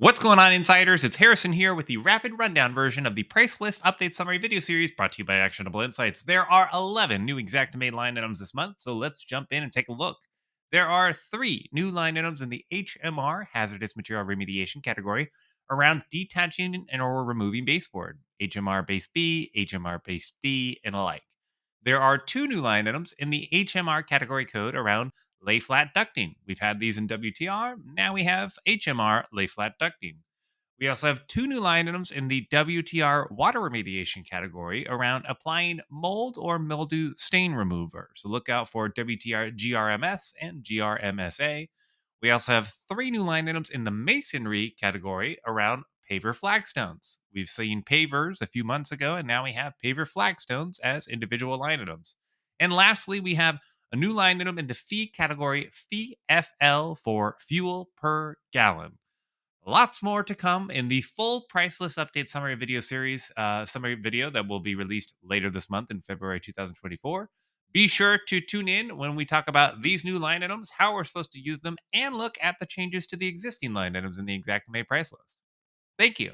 What's going on, insiders? It's Harrison here with the rapid rundown version of the price list update summary video series brought to you by Actionable Insights. There are 11 new Xactimate line items this month, so let's jump in and take a look. There are 3 new line items in the HMR hazardous material remediation category around detaching and or removing baseboard, HMR base B, HMR base D, and alike. There are 2 new line items in the HMR category code around lay flat ducting. We've had these in WTR. Now we have HMR lay flat ducting. We also have 2 new line items in the WTR water remediation category around applying mold or mildew stain remover. So look out for WTR GRMS and GRMSA. We also have 3 new line items in the masonry category around paver flagstones. We've seen pavers a few months ago, and now we have paver flagstones as individual line items. And lastly, we have a new line item in the fee category, fee FL for fuel per gallon. Lots more to come in the full price list update summary video series, summary video that will be released later this month in February 2024. Be sure to tune in when we talk about these new line items, how we're supposed to use them, and look at the changes to the existing line items in the Xactimate price list. Thank you.